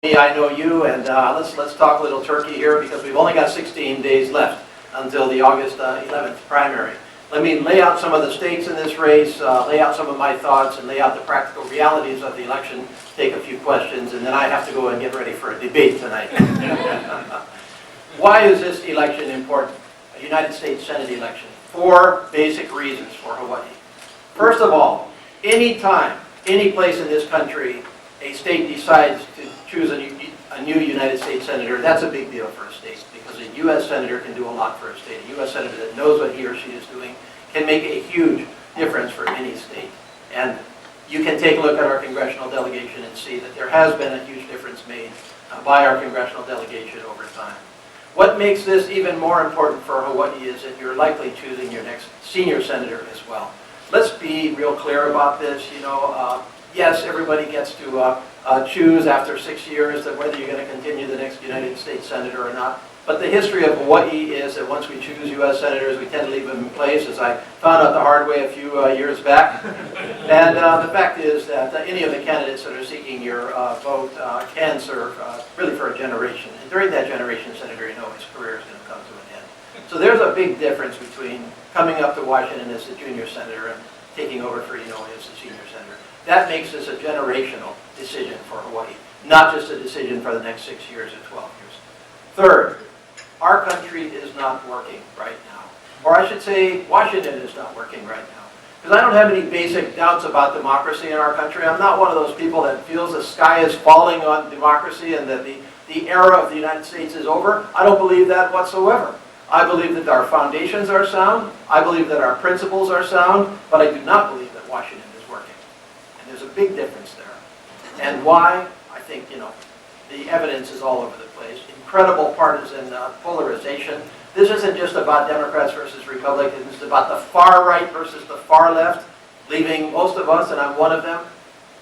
I know you, and let's talk a little turkey here because we've only got 16 days left until the August 11th primary. Let me lay out some of the states in this race, lay out some of my thoughts, and lay out the practical realities of the election, take a few questions, and then I have to go and get ready for a debate tonight. Why is this election important? A United States Senate election. 4 basic reasons for Hawaii. First of all, any time, any place in this country, a state decides to choose a new United States Senator, that's a big deal for a state because a U.S. Senator can do a lot for a state. A U.S. Senator that knows what he or she is doing can make a huge difference for any state. And you can take a look at our congressional delegation and see that there has been a huge difference made by our congressional delegation over time. What makes this even more important for Hawaii is that you're likely choosing your next senior senator as well. Let's be real clear about this. Yes, everybody gets to choose after 6 years that whether you're going to continue the next United States Senator or not. But the history of Hawaii is that once we choose U.S. Senators, we tend to leave them in place, as I found out the hard way a few years back. And the fact is that any of the candidates that are seeking your vote can serve really for a generation. And during that generation, Senator, his career is going to come to an end. So there's a big difference between coming up to Washington as a junior senator and taking over for as a senior senator. That makes this a generational decision for Hawaii, not just a decision for the next 6 years or 12 years. Third, our country is not working right now. Or I should say, Washington is not working right now. Because I don't have any basic doubts about democracy in our country. I'm not one of those people that feels the sky is falling on democracy and that the era of the United States is over. I don't believe that whatsoever. I believe that our foundations are sound. I believe that our principles are sound. But I do not believe that Washington is working. And there's a big difference there. And why? I think, the evidence is all over the place. Incredible partisan polarization. This isn't just about Democrats versus Republicans. It's about the far right versus the far left, leaving most of us, and I'm one of them,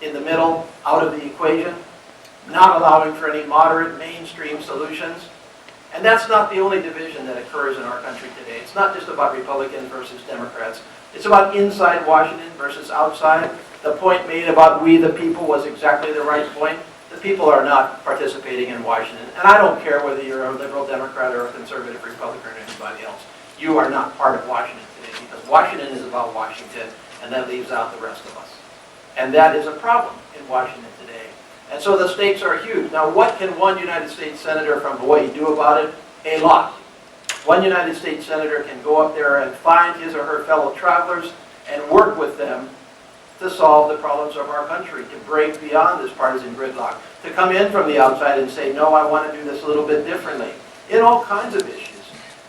in the middle, out of the equation, not allowing for any moderate mainstream solutions. And that's not the only division that occurs in our country today. It's not just about Republicans versus Democrats. It's about inside Washington versus outside. The point made about we the people was exactly the right point. The people are not participating in Washington. And I don't care whether you're a liberal Democrat or a conservative Republican or anybody else. You are not part of Washington today because Washington is about Washington and that leaves out the rest of us. And that is a problem in Washington today. And so the stakes are huge. Now what can one United States Senator from Hawaii do about it? A lot. One United States Senator can go up there and find his or her fellow travelers and work with them to solve the problems of our country, to break beyond this partisan gridlock, to come in from the outside and say, no, I want to do this a little bit differently, in all kinds of issues.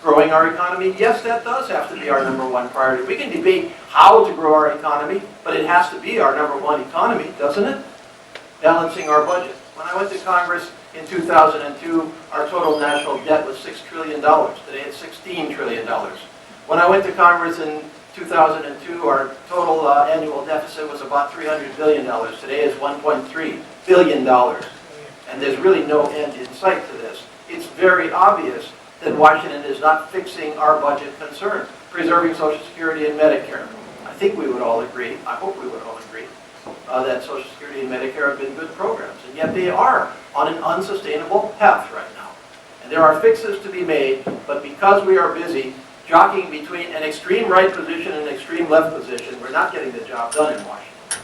Growing our economy, yes, that does have to be our #1 priority. We can debate how to grow our economy, but it has to be our #1 economy, doesn't it? Balancing our budget. When I went to Congress in 2002, our total national debt was $6 trillion. Today it's $16 trillion. When I went to Congress in 2002, our total annual deficit was about $300 billion. Today it's $1.3 billion. And there's really no end in sight to this. It's very obvious that Washington is not fixing our budget concerns, preserving Social Security and Medicare. I think we would all agree, I hope we would all agree, that Social Security and Medicare have been good programs. And yet they are on an unsustainable path right now. And there are fixes to be made, but because we are busy jockeying between an extreme right position and an extreme left position, we're not getting the job done in Washington.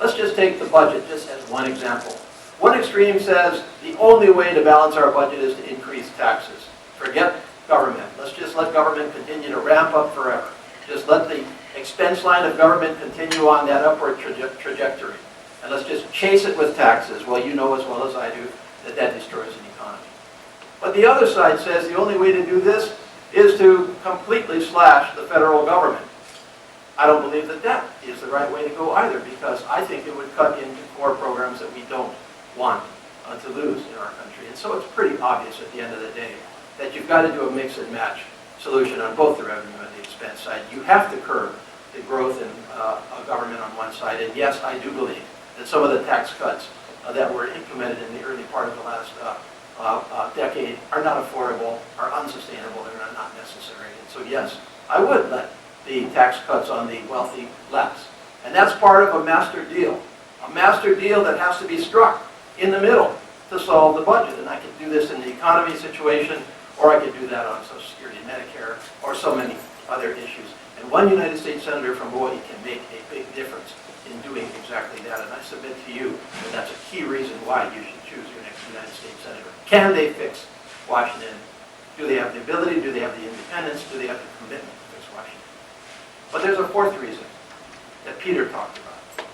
Let's just take the budget just as one example. One extreme says the only way to balance our budget is to increase taxes. Forget government. Let's just let government continue to ramp up forever. Just let the expense line of government continue on that upward trajectory. And let's just chase it with taxes. Well, you know as well as I do that that destroys an economy. But the other side says the only way to do this is to completely slash the federal government. I don't believe that that is the right way to go either, because I think it would cut into core programs that we don't want to lose in our country. And so it's pretty obvious at the end of the day that you've got to do a mix and match solution on both the revenue and the expense side. You have to curb the growth in government on one side. And yes, I do believe that some of the tax cuts that were implemented in the early part of the last decade are not affordable, are unsustainable, they're not necessary. And so yes, I would let the tax cuts on the wealthy lapse. And that's part of a master deal that has to be struck in the middle to solve the budget. And I could do this in the economy situation, or I could do that on Social Security and Medicare, or so many other issues. And one United States Senator from Hawaii can make a big difference in doing exactly that. And I submit to you that that's a key reason why you should choose your next United States Senator. Can they fix Washington? Do they have the ability? Do they have the independence? Do they have the commitment to fix Washington? But there's a fourth reason that Peter talked about.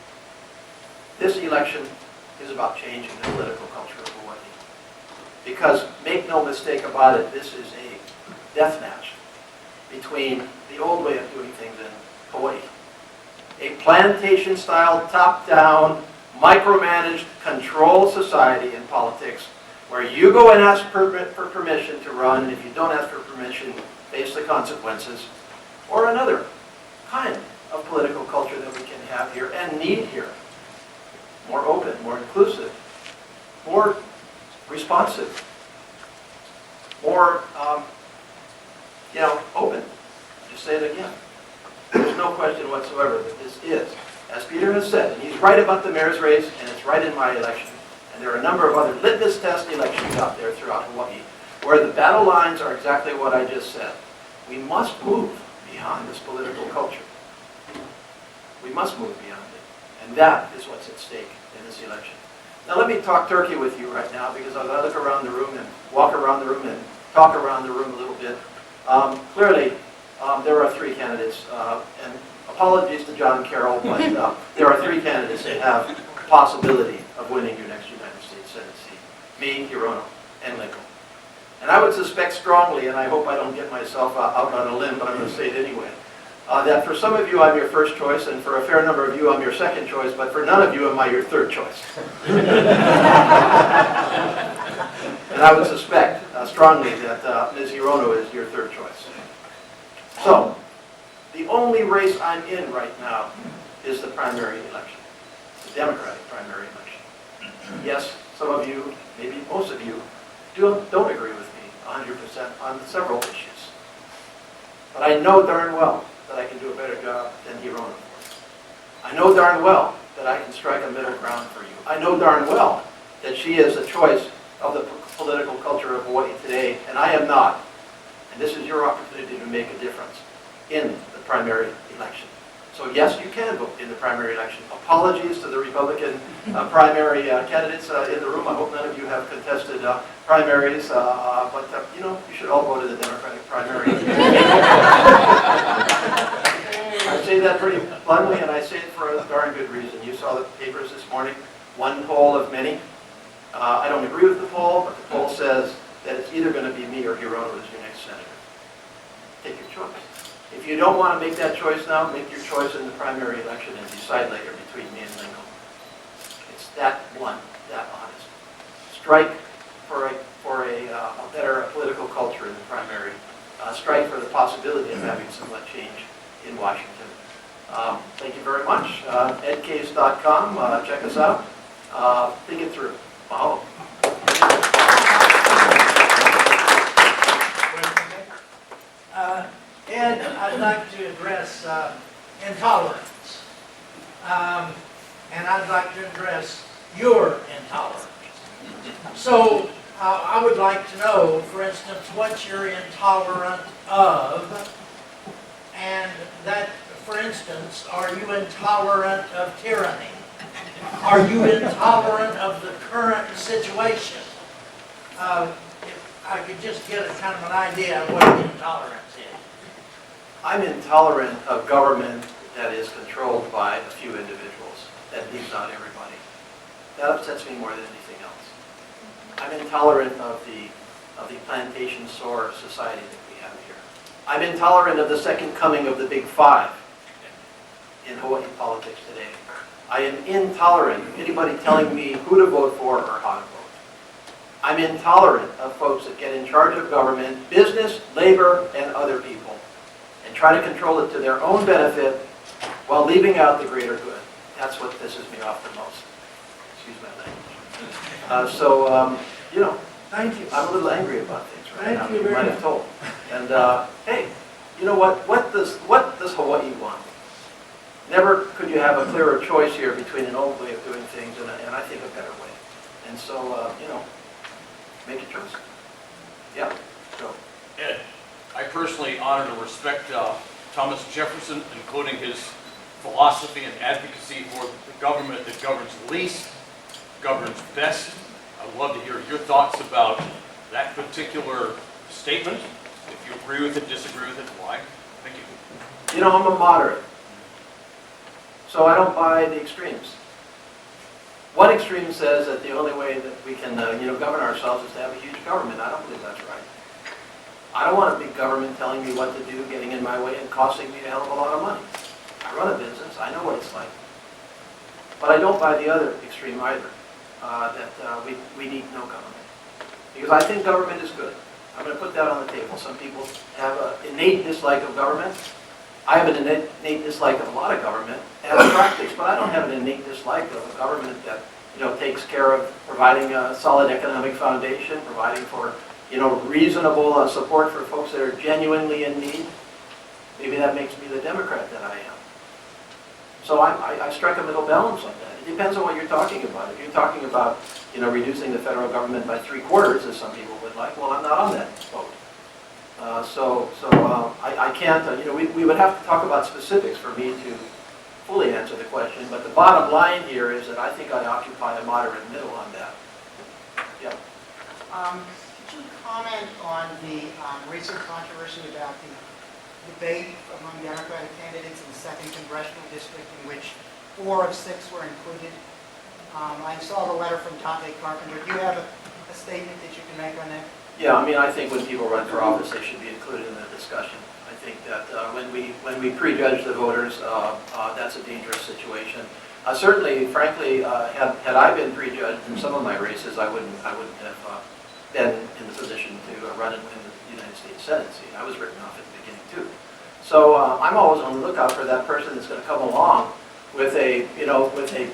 This election is about changing the political culture of Hawaii. Because, make no mistake about it, this is a death match between the old way of doing things in Hawaii. A plantation-style, top-down, micromanaged, controlled society in politics where you go and ask for permission to run, and if you don't ask for permission, face the consequences, or another kind of political culture that we can have here and need here. More open, more inclusive, more responsive, more, open. Just say it again. There's no question whatsoever that this is, as Peter has said, and he's right about the mayor's race, and it's right in my election. And there are a number of other litmus test elections out there throughout Hawaii where the battle lines are exactly what I just said. We must move beyond this political culture. We must move beyond it. And that is what's at stake in this election. Now let me talk turkey with you right now, because as I look around the room and walk around the room and talk around the room a little bit, clearly there are three candidates, and apologies to John Carroll, but there are three candidates that have the possibility of winning your next United States Senate seat. Me, Hirono, and Lincoln. And I would suspect strongly, and I hope I don't get myself out on a limb, but I'm going to say it anyway, that for some of you I'm your first choice, and for a fair number of you I'm your second choice, but for none of you am I your third choice. And I would suspect strongly that Ms. Hirono is your third choice. So, the only race I'm in right now is the primary election, the Democratic primary election. Yes, some of you, maybe most of you, don't agree with me 100% on several issues. But I know darn well that I can do a better job than Hirono for you. I know darn well that I can strike a middle ground for you. I know darn well that she is the choice of the political culture of Hawaii today, and I am not. And this is your opportunity to make a difference in the primary election. So yes, you can vote in the primary election. Apologies to the Republican primary candidates in the room. I hope none of you have contested primaries, but you should all vote in the Democratic primary. I say that pretty bluntly, and I say it for a darn good reason. You saw the papers this morning, one poll of many. I don't agree with the poll, but the poll says that it's either going to be me or Hirono as your next senator. Take your choice. If you don't want to make that choice now, make your choice in the primary election and decide later between me and Lincoln. It's that blunt, that honest. Strike for a better political culture in the primary. Strike for the possibility of having somewhat change in Washington. Thank you very much. edcase.com. Check us out. Think it through. Mahalo. Ed, I'd like to address intolerance. And I'd like to address your intolerance. So I would like to know, for instance, what you're intolerant of. And that, for instance, are you intolerant of tyranny? Are you intolerant of the current situation? If I could just get a kind of an idea of what intolerance is. I'm intolerant of government that is controlled by a few individuals, that leaves out everybody. That upsets me more than anything else. I'm intolerant of the plantation store society that we have here. I'm intolerant of the second coming of the Big Five in Hawaii politics today. I am intolerant of anybody telling me who to vote for or how to vote. I'm intolerant of folks that get in charge of government, business, labor, and other people, and try to control it to their own benefit while leaving out the greater good. That's what pisses me off the most. Excuse my language. Thank you. I'm a little angry about things right now. Thank you You might very have told. And hey, you know what? What does Hawaii want? Never could you have a clearer choice here between an old way of doing things and I think a better way. And so, make a choice. Yeah, so. Ed, I personally honor and respect Thomas Jefferson, including his philosophy and advocacy for the government that governs least, governs best. I'd love to hear your thoughts about that particular statement. If you agree with it, disagree with it, why? Thank you. I'm a moderate, so I don't buy the extremes. One extreme says that the only way that we can, govern ourselves is to have a huge government. I don't believe that's right. I don't want a big government telling me what to do, getting in my way, and costing me a hell of a lot of money. I run a business. I know what it's like. But I don't buy the other extreme either, that we need no government. Because I think government is good. I'm going to put that on the table. Some people have an innate dislike of government. I have an innate dislike of a lot of government as a practice, but I don't have an innate dislike of a government that, takes care of providing a solid economic foundation, providing for, reasonable support for folks that are genuinely in need. Maybe that makes me the Democrat that I am. So I strike a middle balance on that. It depends on what you're talking about. If you're talking about, reducing the federal government by 3/4, as some people would like, well, I'm not on that boat. I can't, we would have to talk about specifics for me to fully answer the question, but the bottom line here is that I think I occupy a moderate middle on that. Yeah. Could you comment on the recent controversy about the debate among Democratic candidates in the 2nd Congressional District in which 4 of 6 were included? I saw the letter from Dante Carpenter. Do you have a statement that you can make on that? Yeah, I think when people run for office, they should be included in the discussion. I think that when we prejudge the voters, that's a dangerous situation. Certainly, frankly, had I been prejudged in some of my races, I wouldn't have been in the position to run in the United States Senate seat. I was written off at the beginning too. So I'm always on the lookout for that person that's going to come along with a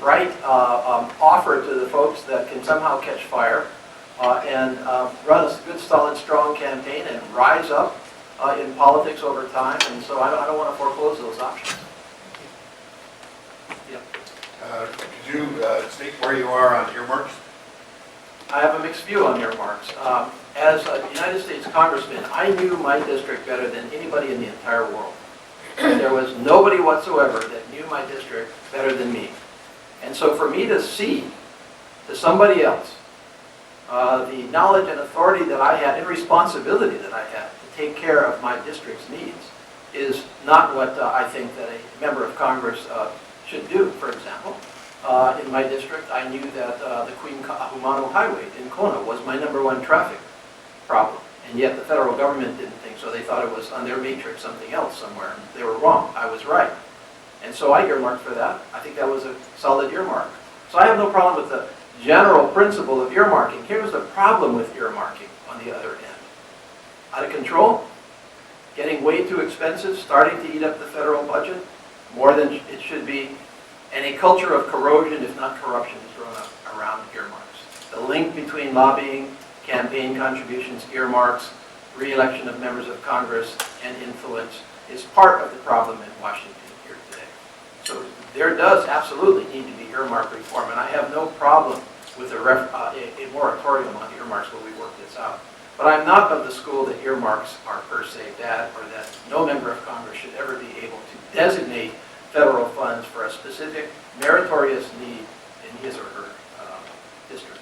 bright offer to the folks that can somehow catch fire. And run a good, solid, strong campaign and rise up in politics over time. And so I don't want to foreclose those options. Yeah. Could you state where you are on earmarks? I have a mixed view on earmarks. As a United States Congressman, I knew my district better than anybody in the entire world. There was nobody whatsoever that knew my district better than me. And so for me to cede to somebody else the knowledge and authority that I had and responsibility that I had to take care of my district's needs is not what I think that a member of Congress should do. For example, in my district, I knew that the Queen Kahumanu Highway in Kona was my #1 traffic problem, and yet the federal government didn't think so. They thought it was on their matrix something else somewhere. They were wrong. I was right. And so I earmarked for that. I think that was a solid earmark. So I have no problem with the general principle of earmarking. Here's the problem with earmarking on the other end. Out of control, getting way too expensive, starting to eat up the federal budget, more than it should be, and a culture of corrosion, if not corruption, is grown up around earmarks. The link between lobbying, campaign contributions, earmarks, re-election of members of Congress, and influence is part of the problem in Washington here today. So there does absolutely need to be earmark reform, and I have no problem with a moratorium on earmarks when we work this out. But I'm not of the school that earmarks are per se bad, or that no member of Congress should ever be able to designate federal funds for a specific meritorious need in his or her district.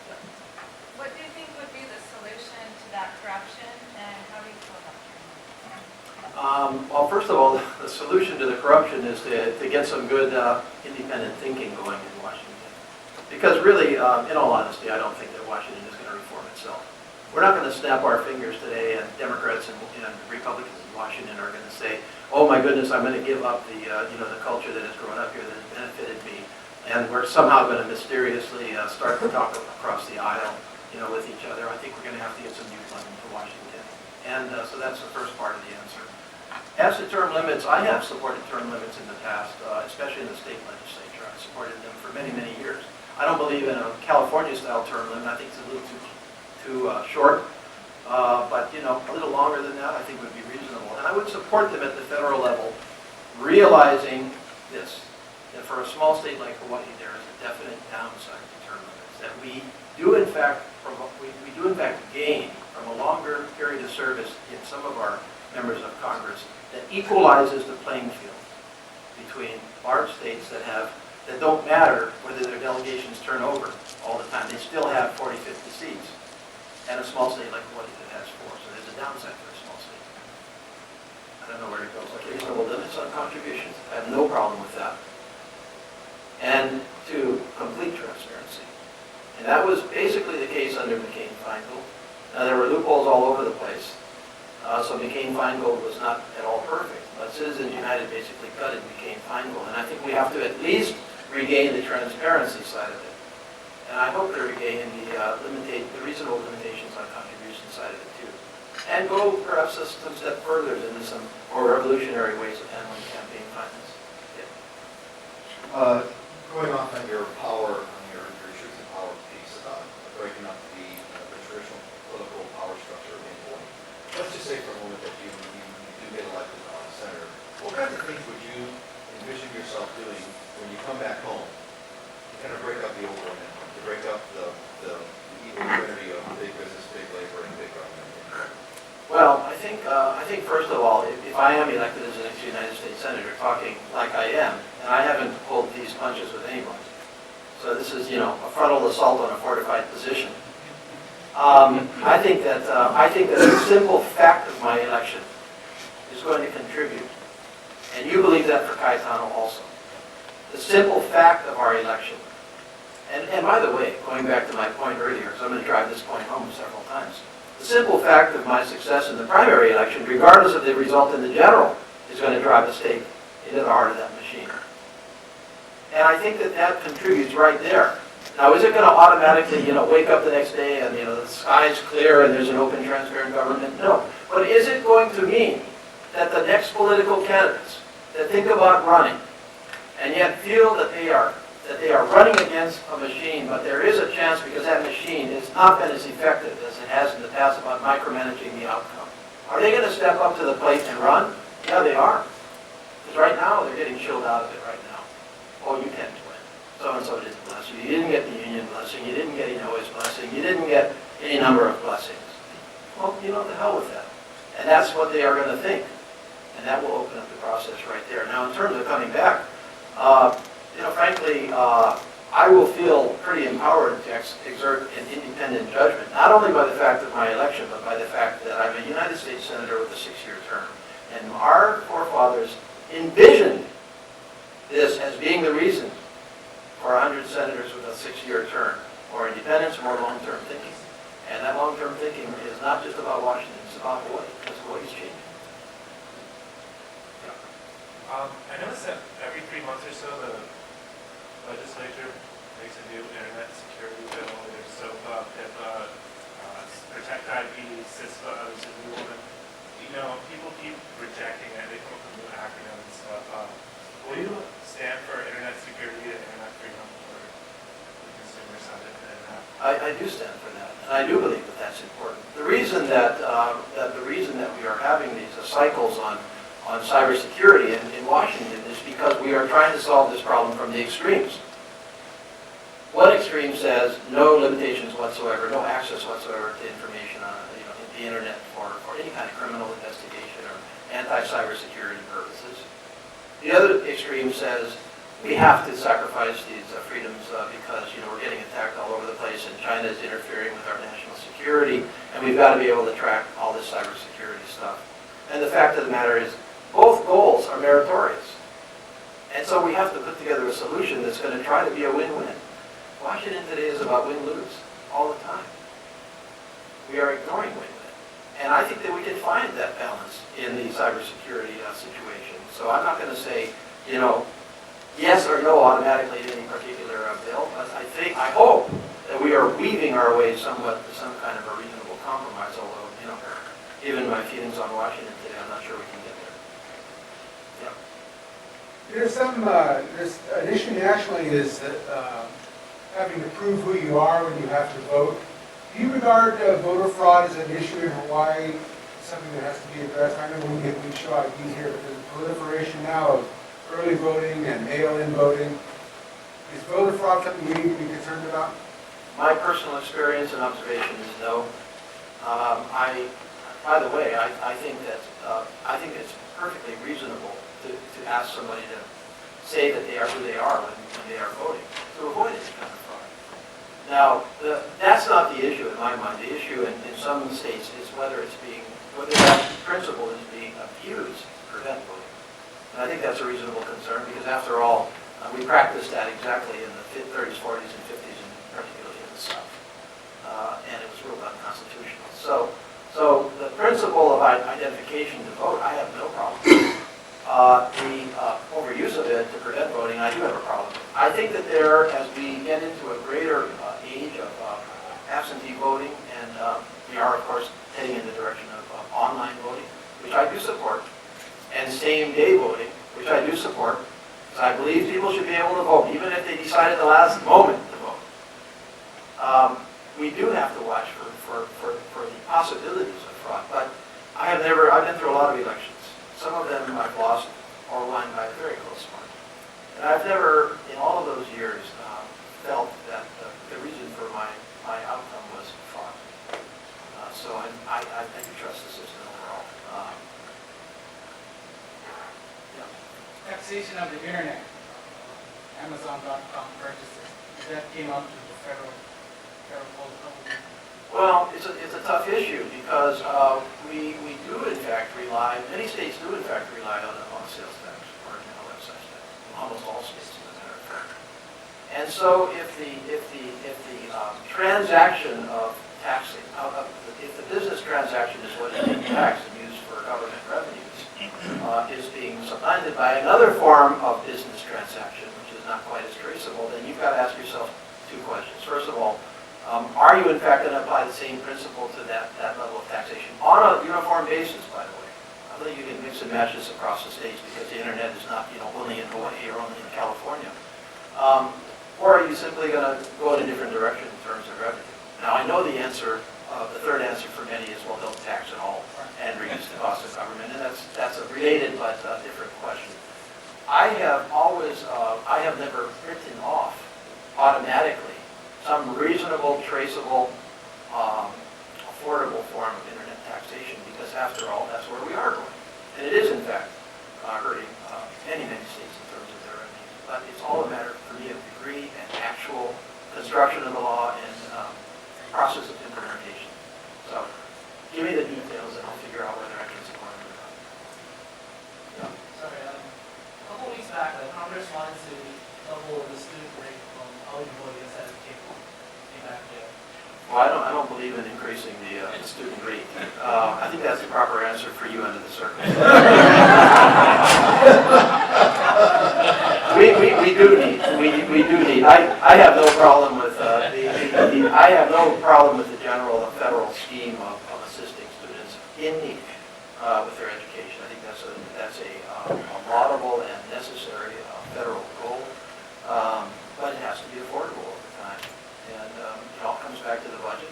Yeah. What do you think would be the solution to that corruption, and how do you feel about it? Well, first of all, the solution to the corruption is to get some good independent thinking going in Washington. Because really, in all honesty, I don't think that Washington is going to reform itself. We're not going to snap our fingers today, and Democrats and Republicans in Washington are going to say, "Oh my goodness, I'm going to give up the the culture that has grown up here that has benefited me," and we're somehow going to mysteriously start to talk across the aisle, with each other. I think we're going to have to get some new blood into Washington, and so that's the first part of the answer. As to term limits, I have supported term limits in the past, especially in the state legislature. I supported them for many, many years. I don't believe in a California-style term limit. I think it's a little too short. But a little longer than that, I think would be reasonable. And I would support them at the federal level, realizing this, that for a small state like Hawaii, there is a definite downside to term that we do in fact, we do in fact gain from a longer period of service in some of our members of Congress that equalizes the playing field between large states that don't matter whether their delegations turn over all the time. They still have 40, 50 seats. And a small state like Hawaii that has 4. So there's a downside for a small state. I don't know where to go. Like reasonable limits on contributions. I have no problem with that. And to complete transparency. And that was basically the case under McCain-Feingold. Now there were loopholes all over the place. So McCain-Feingold was not at all perfect. But Citizens United basically gutted McCain-Feingold. And I think we have to at least regain the transparency side of it. And I hope they're regain the reasonable limitations on contribution side of it too. And go perhaps some step further into some more revolutionary ways of handling campaign finance. Yeah. Going off on your power, on your truth and power piece, breaking up the traditional political power structure of Hawaii. Let's just say for a moment that you do get elected senator. What kinds of things would you envision yourself doing when you come back home to kind of break up the old order, to break up the evil trinity of big business, big labor, and big government? Well, I think first of all, if I am elected as an United States Senator, talking like I am, and I haven't pulled these punches with anyone, so this is, a frontal assault on a fortified position. I think that the simple fact of my election is going to contribute, and you believe that for Cayetano also. The simple fact of our election, and by the way, going back to my point earlier, because I'm going to drive this point home several times, the simple fact of my success in the primary election, regardless of the result in the general, is going to drive the state into the heart of that machine. And I think that contributes right there. Now, is it going to automatically, wake up the next day and, the sky's clear and there's an open, transparent government? No. But is it going to mean that the next political candidates that think about running and yet feel that they are running against a machine, but there is a chance because that machine has not been as effective as it has in the past about micromanaging the outcome? Are they going to step up to the plate and run? Yeah, they are. Because right now, they're getting chilled out of it right now. Oh, you can't win. So-and-so didn't bless you. You didn't get the union blessing. You didn't get Inouye's blessing. You didn't get any number of blessings. Well, the hell with that. And that's what they are going to think. And that will open up the process right there. Now, in terms of coming back, frankly, I will feel pretty empowered to exert an independent judgment, not only by the fact of my election, but by the fact that I'm a United States Senator with a 6-year term. And our forefathers envisioned this as being the reason for 100 senators with a 6-year term, more independence, more long-term thinking. And that long-term thinking is not just about Washington, it's about Hawaii, because Hawaii's changing. I noticed that every 3 months or so, the legislature makes a new internet security bill. There's SOPA, HIPAA, Protect IP, CISPA, there's a new one. People keep rejecting it. They come up with new acronyms and stuff. Will you stand for internet security and internet freedom for the consumer side of the internet? I do stand for that, and I do believe that that's important. The reason that we are having these cycles on cybersecurity in Washington is because we are trying to solve this problem from the extremes. One extreme says no limitations whatsoever, no access whatsoever to information on the internet for any kind of criminal investigation or anti-cybersecurity purposes. The other extreme says we have to sacrifice these freedoms because we're getting attacked all over the place and China is interfering with our national security, and we've got to be able to track all this cybersecurity stuff. And the fact of the matter is, both goals are meritorious. And so we have to put together a solution that's going to try to be a win-win. Washington today is about win-lose all the time. We are ignoring win-win. And I think that we can find that balance in the cybersecurity situation. So I'm not going to say, yes or no automatically to any particular bill, but I hope that we are weaving our way somewhat to some kind of a reasonable compromise, although, given my feelings on Washington today, I'm not sure we can get there. There's an issue nationally is that having to prove who you are when you have to vote. Do you regard voter fraud as an issue in Hawaii, something that has to be addressed? I remember we show IDs here, but there's a proliferation now of early voting and mail-in voting. Is voter fraud something we need to be concerned about? My personal experience and observation is no. By the way, I think it's perfectly reasonable to ask somebody to say that they are who they are when they are voting, to avoid any kind of fraud. Now, that's not the issue in my mind. The issue in some states is whether that principle is being abused to prevent voting. And I think that's a reasonable concern because after all, we practiced that exactly in the 30s, 40s, and 50s, and particularly in the South. And it was ruled unconstitutional. So the principle of identification to vote, I have no problem with. The overuse of it to prevent voting, I do have a problem with. I think that as we get into a greater age of absentee voting, and we are, of course, heading in the direction of online voting, which I do support, and same-day voting, which I do support, because I believe people should be able to vote, even if they decide at the last moment to vote. We do have to watch for the possibilities of fraud, but I've been through a lot of elections. Some of them I've lost or won by a very close margin. And I've never, in all of those years, felt that the reason for my outcome was fraud. So I do trust the system overall. Taxation of the internet, Amazon.com purchases, that came out to the federal company. Well, it's a tough issue because we do in fact rely, many states do in fact rely on sales tax or excise tax, almost all states as a matter of fact. And so if the transaction of taxing, if the business transaction is what is being taxed and used for government revenues, is being supplanted by another form of business transaction, which is not quite as traceable, then you've got to ask yourself two questions. First of all, are you in fact going to apply the same principle to that level of taxation on a uniform basis, by the way? I think you can mix and match this across the states because the internet is not, only in Hawaii or only in California. Or are you simply going to go in a different direction in terms of revenue? Now, I know the answer, the third answer for many is, well, don't tax at all and reduce the cost of government, and that's a related but different question. I have never written off automatically some reasonable, traceable, affordable form of internet taxation, because after all, that's where we are going. And it is, in fact, hurting many states in terms of their revenues. But it's all a matter, for me, of degree and actual construction of the law and process of implementation. So, give me the details and I'll figure out whether I can support it or not. Yeah. Sorry, a couple weeks back, Congress wanted to double the student rate from eligible instead of came back there. Well, I don't believe in increasing the student rate. I think that's the proper answer for you under the circumstances. we do need. I have no problem with I have no problem with the general federal scheme of assisting students in need with their education. I think that's a laudable and necessary federal goal, but it has to be affordable over time. And it all comes back to the budget.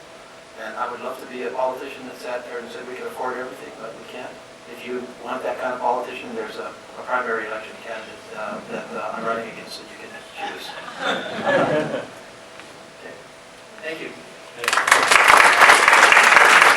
And I would love to be a politician that sat there and said we can afford everything, but we can't. If you want that kind of politician, there's a primary election candidate that I'm running against that you can choose.